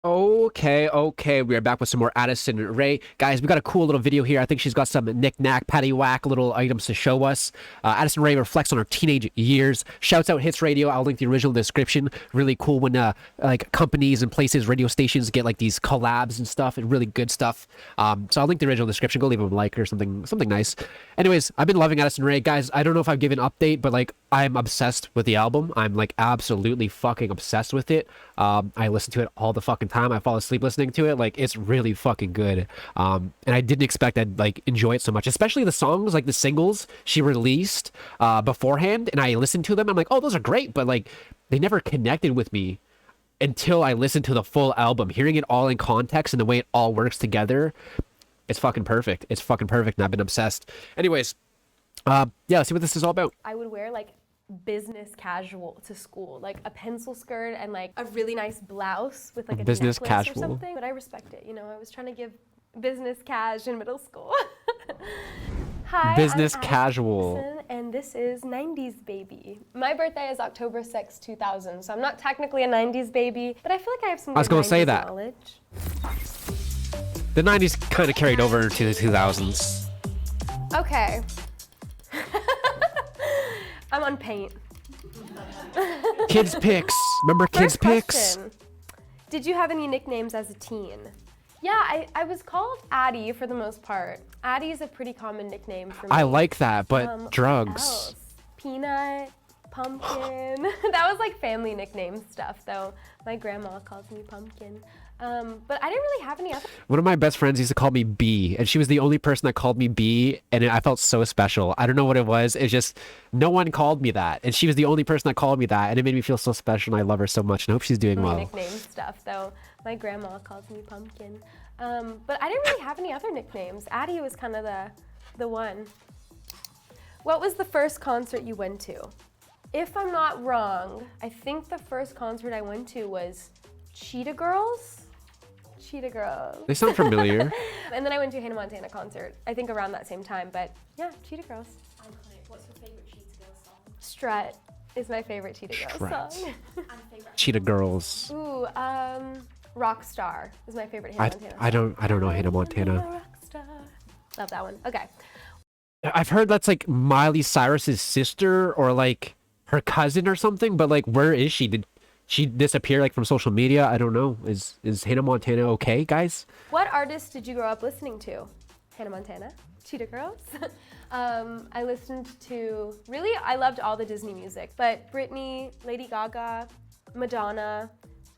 Okay. We are back with some more Addison Rae. Guys, we got a cool little video here. I think she's got some knick-knack, paddywhack little items to show us. Addison Rae reflects on her teenage years. Shouts out Hits Radio. I'll link the original description. Really cool when like companies and places, radio stations get like these collabs and stuff and really good stuff. So I'll link the original description. Go leave them a like or something nice. Anyways, I've been loving Addison Rae. Guys, I don't know if I've given an update, but like I'm obsessed with the album. I'm like absolutely fucking obsessed with it. I listen to it all the fucking time. I fall asleep listening to it. Like it's really fucking good. And I didn't expect I'd like enjoy it so much, especially the songs, like the singles she released beforehand. And I listened to them. I'm like, oh, those are great, but like they never connected with me until I listened to the full album. Hearing it all in context and the way it all works together, it's fucking perfect. It's fucking perfect, and I've been obsessed. Anyways, yeah, let's see what this is all about. I would wear like business casual to school, like a pencil skirt and like a really nice blouse with like a Business necklace casual. or something. But I respect it. You know, I was trying to give business cash in middle school. Hi, Business I'm casual. Addison, and this is 90s Baby. My birthday is October 6, 2000, so I'm not technically a 90s baby, but I feel like I have some I was good gonna say 90s that. knowledge. The 90s kind of carried over to the 2000s. Okay. I'm on paint. Kids Picks. Remember Kids First Picks? question. Did you have any nicknames as a teen? Yeah, I was called Addie for the most part. Addie is a pretty common nickname for me. I like that, but What drugs. else? Peanut, Pumpkin. That was like family nickname stuff though. My grandma calls me Pumpkin. But I didn't really have any other. One of my best friends used to call me B, and she was the only person that called me B, and I felt so special. I don't know what it was. It's just no one called me that, and she was the only person that called me that, and it made me feel so special, and I love her so much, and I hope she's doing well. Nickname stuff though. My grandma calls me Pumpkin. But I didn't really have any other nicknames. Addie was kind of the one. What was the first concert you went to? If I'm not wrong, I think the first concert I went to was Cheetah Girls. Cheetah Girls. They sound familiar. And then I went to a Hannah Montana concert, I think around that same time, but yeah, Cheetah Girls. Iconic. What's your favorite Cheetah Girls song? Strut is my favorite Cheetah Girls song. And favorite. Cheetah Girls. Ooh, Rockstar is my favorite Hannah Montana song. I don't know Hannah Montana. Rockstar. Love that one. Okay. I've heard that's like Miley Cyrus's sister or like her cousin or something, but like where is she? Did she disappear like from social media? I don't know. Is Hannah Montana okay, guys? What artists did you grow up listening to? Hannah Montana, Cheetah Girls. I listened to, really, I loved all the Disney music, but Britney, Lady Gaga, Madonna,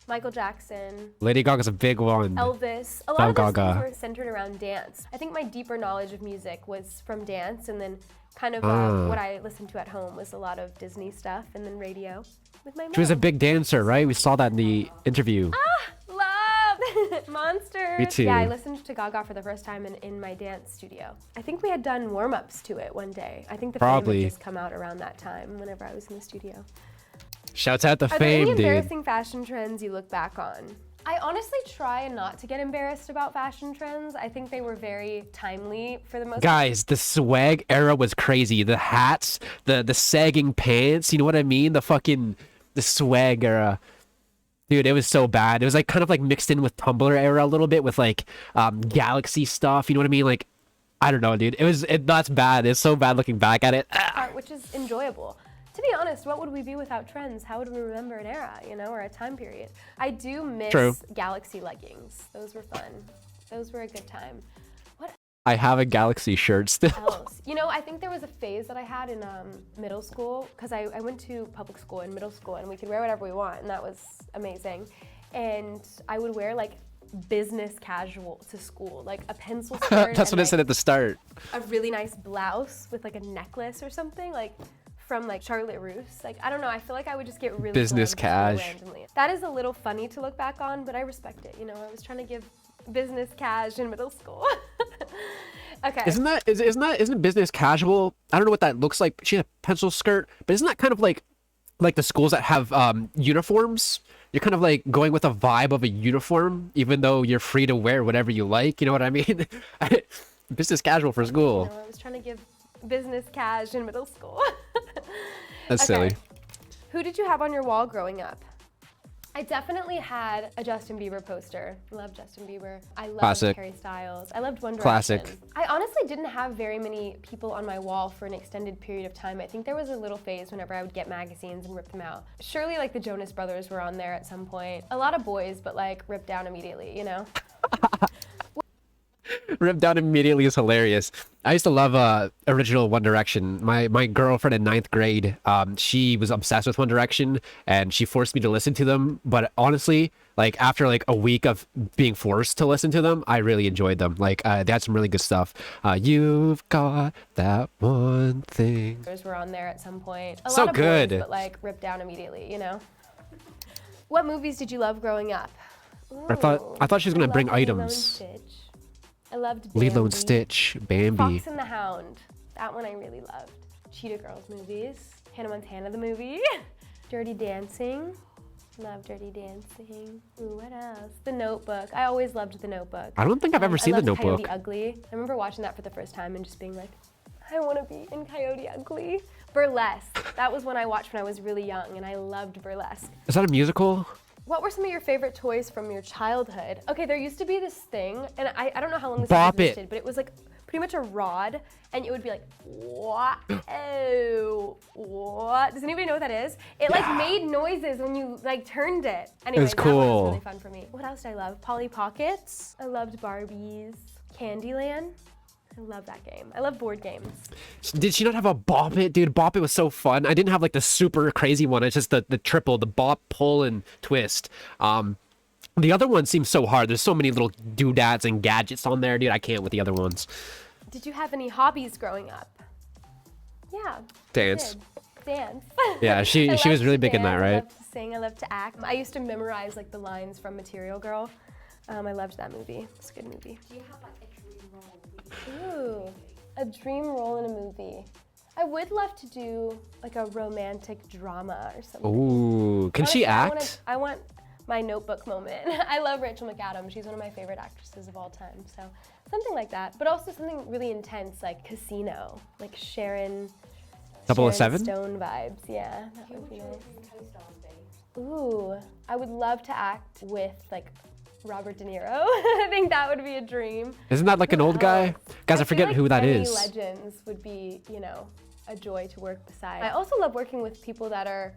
Michael Jackson, Lady Gaga's a big one. Elvis. A lot of those Gaga. things were centered around dance. I think my deeper knowledge of music was from dance, and then kind of what I listened to at home was a lot of Disney stuff, and then radio with my mom. She was a big dancer, right? We saw that in the interview. Love! Monsters! Me too. Yeah, I listened to Gaga for the first time in my dance studio. I think we had done warm-ups to it one day. I think the Fame Probably. had just come out around that time whenever I was in the studio. Shouts out to Are there Fame, any dude. embarrassing fashion trends you look back on? I honestly try not to get embarrassed about fashion trends. I think they were very timely for the most part. Guys, the swag era was crazy. The hats, the sagging pants, you know what I mean? The swag era. Dude, it was so bad. It was like kind of like mixed in with Tumblr era a little bit with like Galaxy stuff, you know what I mean? Like, I don't know, dude. That's bad. It's so bad looking back at it. Art, which is enjoyable. To be honest, what would we be without trends? How would we remember an era, you know, or a time period? I do miss True. Galaxy leggings. Those were fun. Those were a good time. What I have a Galaxy shirt still. else? You know, I think there was a phase that I had in middle school, because I went to public school in middle school, and we could wear whatever we want, and that was amazing. And I would wear like business casual to school, like a pencil skirt. That's and, what I said at the start. a really nice blouse with like a necklace or something, like from like Charlotte Russe. Like, I don't know, I feel like I would just get really Business glammed cash. randomly. That is a little funny to look back on, but I respect it. You know, I was trying to give business cash in middle school. Okay. Isn't business casual? I don't know what that looks like. She had a pencil skirt, but isn't that kind of like the schools that have uniforms? You're kind of like going with a vibe of a uniform, even though you're free to wear whatever you like. You know what I mean? Business casual for school. You know, I was trying to give business cash in middle school. That's Okay. silly. Who did you have on your wall growing up? I definitely had a Justin Bieber poster. I love Justin Bieber. I loved Classic. Harry Styles. I loved One Classic. Direction. I honestly didn't have very many people on my wall for an extended period of time. I think there was a little phase whenever I would get magazines and rip them out. Surely like the Jonas Brothers were on there at some point. A lot of boys, but like ripped down immediately, you know? Ripped down immediately is hilarious. I used to love original One Direction. My girlfriend in ninth grade, she was obsessed with One Direction, and she forced me to listen to them. But honestly, like after like a week of being forced to listen to them, I really enjoyed them. Like they had some really good stuff. You've got that one thing. Brothers were on there at some point. A So lot of good. boys, but like ripped down immediately, you know? What movies did you love growing up? I thought she was gonna I bring loved Lilo and items. Stitch. I loved Lilo and Bambi. Stitch, Bambi. Fox and the Hound. That one I really loved. Cheetah Girls movies. Hannah Montana the movie. Dirty Dancing. Love Dirty Dancing. Ooh, what else? The Notebook. I always loved The Notebook. I don't think I've ever seen The I loved Notebook. Coyote Ugly. I remember watching that for the first time and just being like, I want to be in Coyote Ugly. Burlesque. That was one I watched when I was really young, and I loved Burlesque. Is that a musical? What were some of your favorite toys from your childhood? Okay, there used to be this thing, and I don't know how long this Bop It. existed, but it was like pretty much a rod, and it would be like, what? Oh, what? Does anybody know what that is? It like made noises when you like turned it. Anyway, was that one was cool. really fun for me. What else did I love? Polly Pockets. I loved Barbies. Candyland. I love that game. I love board games. Did she not have a Bop It? Dude, Bop It was so fun. I didn't have like the super crazy one. It's just the triple, the bop, pull, and twist. The other one seems so hard. There's so many little doodads and gadgets on there, dude. I can't with the other ones. Did you have any hobbies growing up? Yeah. Dance. I did. Dance. Yeah, she I was loved really to big in that, dance, right? I loved to sing. I loved to act. I used to memorize like the lines from Material Girl. I loved that movie. It's a good movie. Do you have like a dream role? Ooh, a dream role in a movie. I would love to do like a romantic drama or something. Ooh, can she Honestly, act? I want my Notebook moment. I love Rachel McAdams. She's one of my favorite actresses of all time. So something like that, but also something really intense like Casino, like Sharon 007? Stone vibes. Yeah, that Who would would be your nice. dream co-stars be? Ooh, I would love to act with like Robert De Niro. I think that would be a dream. Isn't that like an old guy? Guys, I feel forget like who that any is. Legends would be, you know, a joy to work beside. I also love working with people that are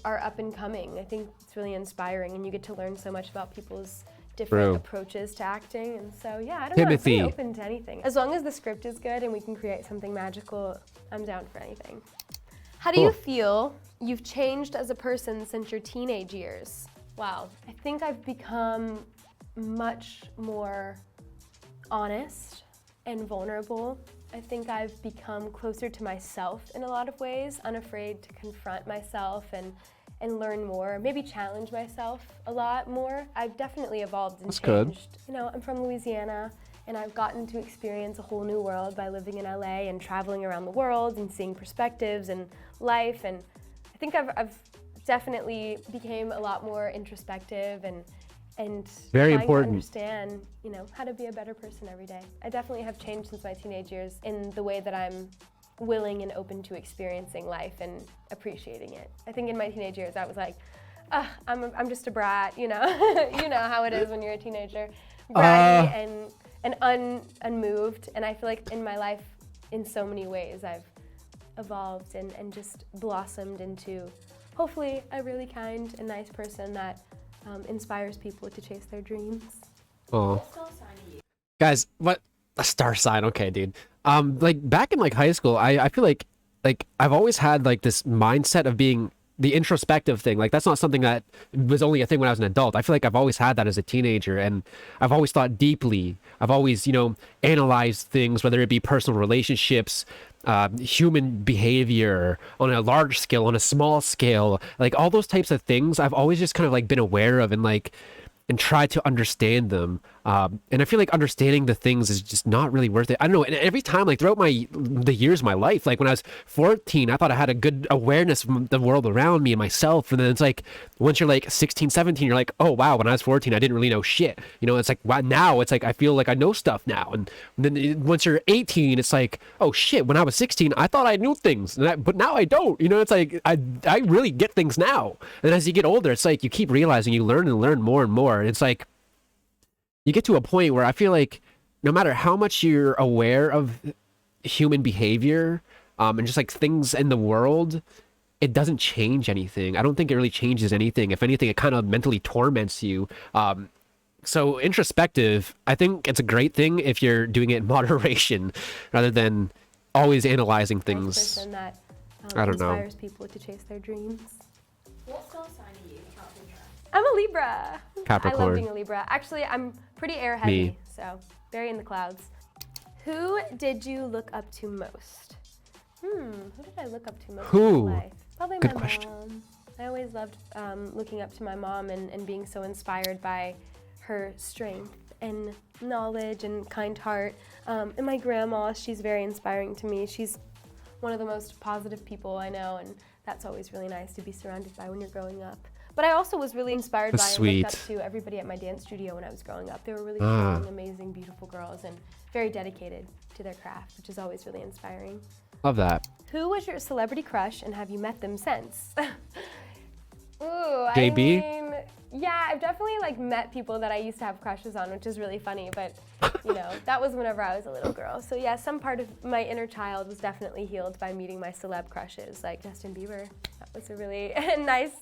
up and coming. I think it's really inspiring, and you get to learn so much about people's different True. approaches to acting. And so, yeah, I don't Timothy. know. I'm pretty open to anything. As long as the script is good and we can create something magical, I'm down for anything. How do you Cool. feel you've changed as a person since your teenage years? Wow, I think I've become much more honest and vulnerable. I think I've become closer to myself in a lot of ways, unafraid to confront myself and learn more, maybe challenge myself a lot more. I've definitely evolved and That's good. changed. You know, I'm from Louisiana, and I've gotten to experience a whole new world by living in LA and traveling around the world and seeing perspectives and life. And I think I've definitely became a lot more introspective and Very trying important. to understand, you know, how to be a better person every day. I definitely have changed since my teenage years in the way that I'm willing and open to experiencing life and appreciating it. I think in my teenage years I was like, I'm just a brat, you know. You know how it is when you're a teenager, bratty and unmoved. And I feel like in my life, in so many ways, I've evolved and just blossomed into hopefully a really kind and nice person that inspires people to chase their dreams. Oh. What star sign are you? Guys, what a star sign. Okay, dude. Like back in like high school, I feel like I've always had like this mindset of being the introspective thing. Like that's not something that was only a thing when I was an adult. I feel like I've always had that as a teenager, and I've always thought deeply. I've always, you know, analyzed things, whether it be personal relationships, human behavior on a large scale, on a small scale, like all those types of things. I've always just kind of like been aware of, and like and try to understand them. And I feel like understanding the things is just not really worth it. I don't know. And every time, like throughout the years of my life, like when I was 14, I thought I had a good awareness from the world around me and myself. And then it's like, once you're like 16, 17, you're like, oh wow, when I was 14, I didn't really know shit. You know, it's like, wow, now it's like, I feel like I know stuff now. And then once you're 18, it's like, oh shit, when I was 16, I thought I knew things, but now I don't. You know, it's like, I really get things now. And as you get older, it's like, you keep realizing you learn and learn more and more. And it's like, you get to a point where I feel like no matter how much you're aware of human behavior, and just like things in the world, it doesn't change anything. I don't think it really changes anything. If anything, it kind of mentally torments you. So introspective, I think it's a great thing if you're doing it in moderation rather than always analyzing Nice things. person that I don't know. inspires people to chase their dreams. What star sign are you? Out of interest. I'm a Libra. I Capricorn. love being a Libra. Actually, I'm pretty air heavy, so very in the clouds. Who did you look up to most? Who did I look up to most Who? in my life? Probably Good my question. mom. I always loved looking up to my mom and being so inspired by her strength and knowledge and kind heart. And my grandma, she's very inspiring to me. She's one of the most positive people I know, and that's always really nice to be surrounded by when you're growing up. But I also was really inspired by That's and looked sweet. up to everybody at my dance studio when I was growing up. They were really strong, amazing, beautiful girls and very dedicated to their craft, which is always really inspiring. Love that. Who was your celebrity crush and have you met them since? Ooh, JB? I mean, yeah, I've definitely like met people that I used to have crushes on, which is really funny, but you know, that was whenever I was a little girl. So yeah, some part of my inner child was definitely healed by meeting my celeb crushes, like Justin Bieber. That was a really nice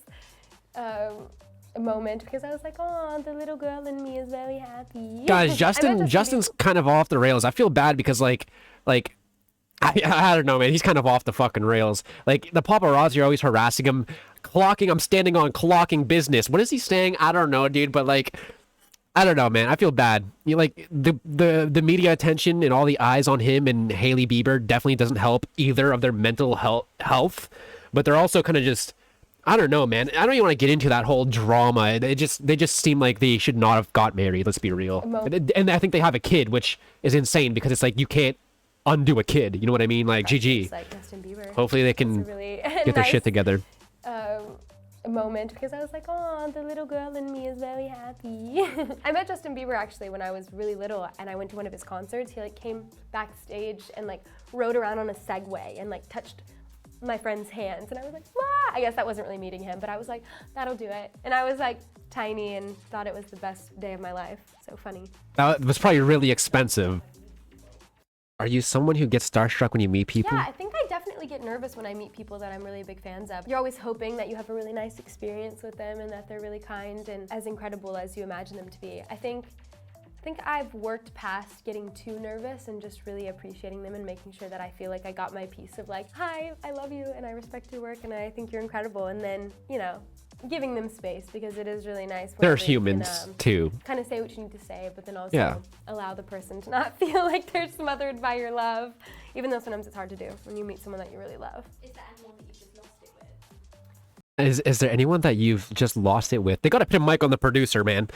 moment because I was like, oh, the little girl in me is very happy. Guys, I met Justin's kind of off the rails. I feel bad because like I don't know, man. He's kind of off the fucking rails. Like the paparazzi are always harassing him, clocking. I'm standing on clocking business. What is he saying? I don't know, dude. But like, I don't know, man. I feel bad. You like the media attention and all the eyes on him and Hailey Bieber definitely doesn't help either of their mental health. But they're also kind of just, I don't know, man. I don't even want to get into that whole drama. They just seem like they should not have got married. Let's be real. And I think they have a kid, which is insane because it's like you can't undo a kid. You know what I mean? Like GG. It's like Justin Bieber. Hopefully they can It's a really get their nice, shit together. moment because I was like, oh, the little girl in me is very happy. I met Justin Bieber actually when I was really little and I went to one of his concerts. He like came backstage and like rode around on a Segway and like touched my friend's hands and I was like, wow. I guess that wasn't really meeting him, but I was like, that'll do it. And I was like tiny and thought it was the best day of my life. So funny. That was probably really expensive. Are you someone who gets starstruck when you meet people? Yeah, I think I definitely get nervous when I meet people that I'm really big fans of. You're always hoping that you have a really nice experience with them and that they're really kind and as incredible as you imagine them to be. I think I've worked past getting too nervous and just really appreciating them and making sure that I feel like I got my piece of like, hi, I love you and I respect your work and I think you're incredible. And then, you know, giving them space because it is really nice. They're humans too. Kind of say what you need to say, but then also allow the person to not feel like they're smothered by your love, even though sometimes it's hard to do when you meet someone that you really love. Is there anyone that you've just lost it with? Is there anyone that you've just lost it with? They gotta put a mic on the producer, man.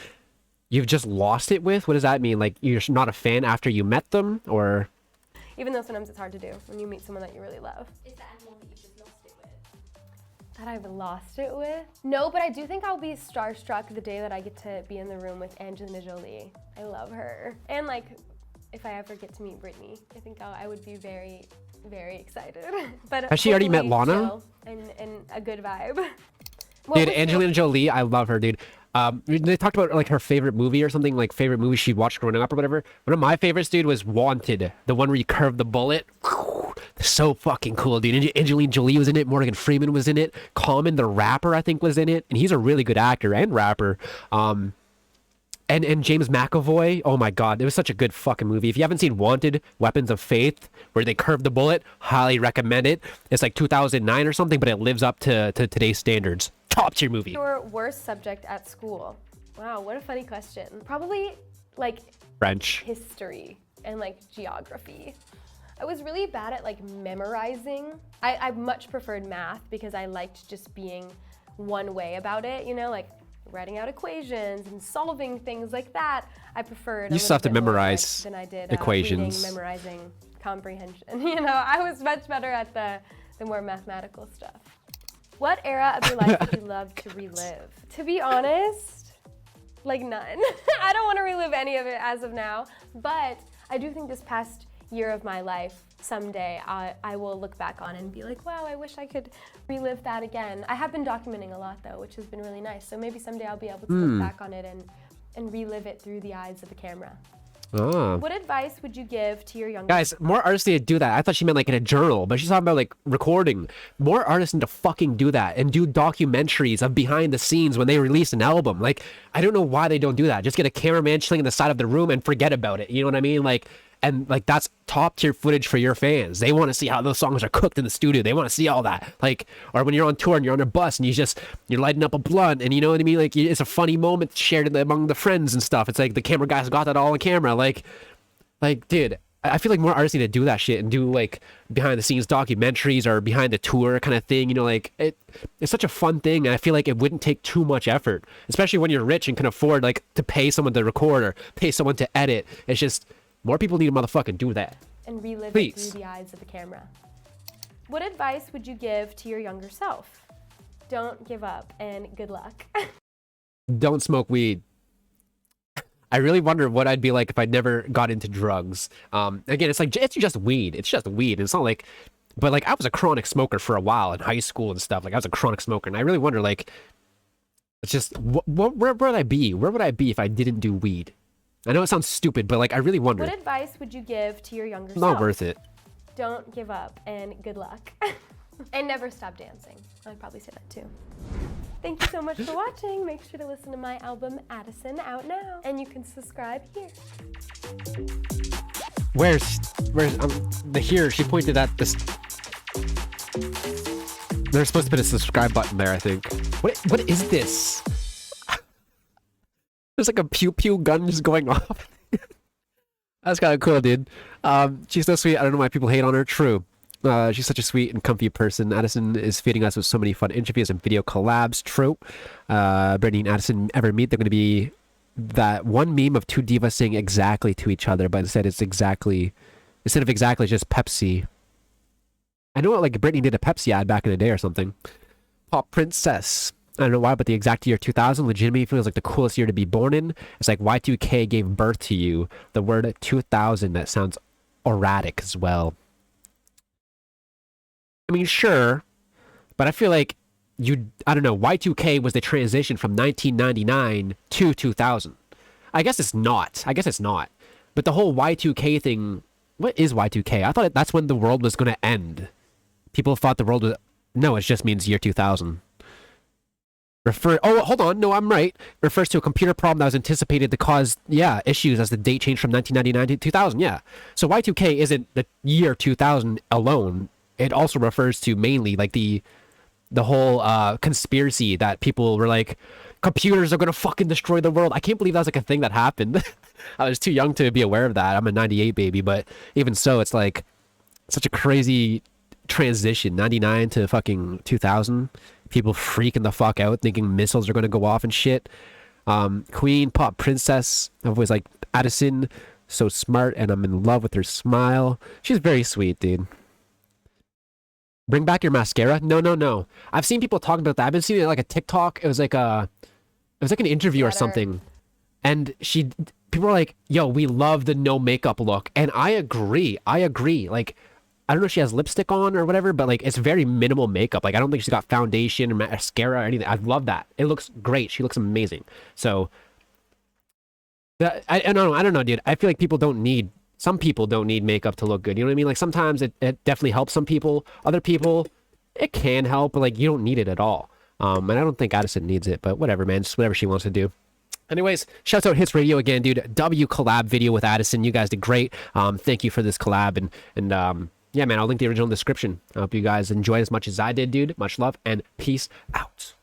You've just lost it with? What does that mean? Like you're not a fan after you met them, or? Even though sometimes it's hard to do when you meet someone that you really love. Is there anyone that you've just lost it with? That I've lost it with? No, but I do think I'll be starstruck the day that I get to be in the room with Angelina Jolie. I love her. And like, if I ever get to meet Britney, I think I would be very, very excited. But Has she already met hopefully Lana? chill and a good vibe. Dude, Angelina Jolie, I love her, dude. They talked about like her favorite movie or something, like favorite movie she watched growing up or whatever. One of my favorites, dude, was Wanted, the one where you curve the bullet. So fucking cool, dude. Angelina Jolie was in it. Morgan Freeman was in it. Common, the rapper, I think, was in it, and he's a really good actor and rapper. And James McAvoy. Oh my god, it was such a good fucking movie. If you haven't seen Wanted, Weapons of Faith, where they curve the bullet, highly recommend it. It's like 2009 or something, but it lives up to today's standards. Top tier movie. Your worst subject at school? Wow, what a funny question. Probably like French. history and like geography. I was really bad at like memorizing. I much preferred math because I liked just being one way about it, you know, like writing out equations and solving things like that, I preferred. You still have to memorize than I did equations. reading, memorizing, comprehension. You know, I was much better at the more mathematical stuff. What era of your life would you love to relive? To be honest, like none. I don't want to relive any of it as of now, but I do think this past year of my life, someday I will look back on and be like, wow, I wish I could relive that again. I have been documenting a lot though, which has been really nice. So maybe someday I'll be able to look back on it and relive it through the eyes of the camera. Oh. What advice would you give to your younger Guys, more artists need to do that. I thought she meant like in a journal, but she's talking about like recording. More artists need to fucking do that and do documentaries of behind the scenes when they release an album. Like, I don't know why they don't do that. Just get a cameraman chilling in the side of the room and forget about it. You know what I mean? Like, and like that's top tier footage for your fans. They want to see how those songs are cooked in the studio. They want to see all that. Like, or when you're on tour and you're on a bus and you're lighting up a blunt and you know what I mean? Like, it's a funny moment shared among the friends and stuff. It's like the camera guys got that all on camera. Like, dude, I feel like more artists need to do that shit and do like behind the scenes documentaries or behind the tour kind of thing. You know, like it's such a fun thing. And I feel like it wouldn't take too much effort, especially when you're rich and can afford like to pay someone to record or pay someone to edit. It's just more people need to motherfucking do that. And relive Please. it through the eyes of the camera. What advice would you give to your younger self? Don't give up and good luck. Don't smoke weed. I really wonder what I'd be like if I never got into drugs. Again, it's like, it's just weed. It's just weed. It's not like, but like I was a chronic smoker for a while in high school and stuff. Like I was a chronic smoker and I really wonder like, it's just, where would I be? Where would I be if I didn't do weed? I know it sounds stupid, but like I really wonder. What advice would you give to your younger self? Not worth it. Don't give up and good luck. And never stop dancing. I'd probably say that too. Thank you so much for watching. Make sure to listen to my album Addison, out now, and you can subscribe here. Where's the here? She pointed at this. There's supposed to be a subscribe button there, I think. What is this? There's like a pew pew gun just going off. That's kind of cool, dude. She's so sweet. I don't know why people hate on her. True. She's such a sweet and comfy person. Addison is feeding us with so many fun interviews and video collabs. True. Brittany and Addison ever meet, they're going to be that one meme of two divas saying exactly to each other, but instead it's exactly, instead of exactly, it's just Pepsi. I know like Brittany did a Pepsi ad back in the day or something. Pop Princess. I don't know why, but the exact year 2000 legitimately feels like the coolest year to be born in. It's like Y2K gave birth to you. The word 2000, that sounds erratic as well. I mean, sure, but I feel like I don't know, Y2K was the transition from 1999 to 2000. I guess it's not. But the whole Y2K thing, what is Y2K? I thought that's when the world was going to end. People thought the world was, no, it just means year 2000. Oh, hold on. No, I'm right. Refers to a computer problem that was anticipated to cause, issues as the date changed from 1999 to 2000. Yeah. So Y2K isn't the year 2000 alone. It also refers to mainly like the whole conspiracy that people were like, computers are going to fucking destroy the world. I can't believe that was like a thing that happened. I was too young to be aware of that. I'm a 98 baby, but even so, it's like such a crazy transition. 99 to fucking 2000. People freaking the fuck out thinking missiles are going to go off and shit. Queen, Pop Princess. I've always like Addison, so smart, and I'm in love with her smile. She's very sweet, dude. Bring back your mascara? No. I've seen people talking about that. I've been seeing it like a TikTok. It was like an interview or something. And people were like, yo, we love the no makeup look. And I agree. Like, I don't know if she has lipstick on or whatever, but like it's very minimal makeup. Like I don't think she's got foundation or mascara or anything. I love that. It looks great. She looks amazing. So I don't know, dude. I feel like some people don't need makeup to look good. You know what I mean? Like sometimes it definitely helps some people. Other people, it can help, but like you don't need it at all. And I don't think Addison needs it, but whatever, man. Just whatever she wants to do. Anyways, shouts out Hits Radio again, dude. W collab video with Addison. You guys did great. Thank you for this collab and yeah, man, I'll link the original in the description. I hope you guys enjoyed as much as I did, dude. Much love and peace out.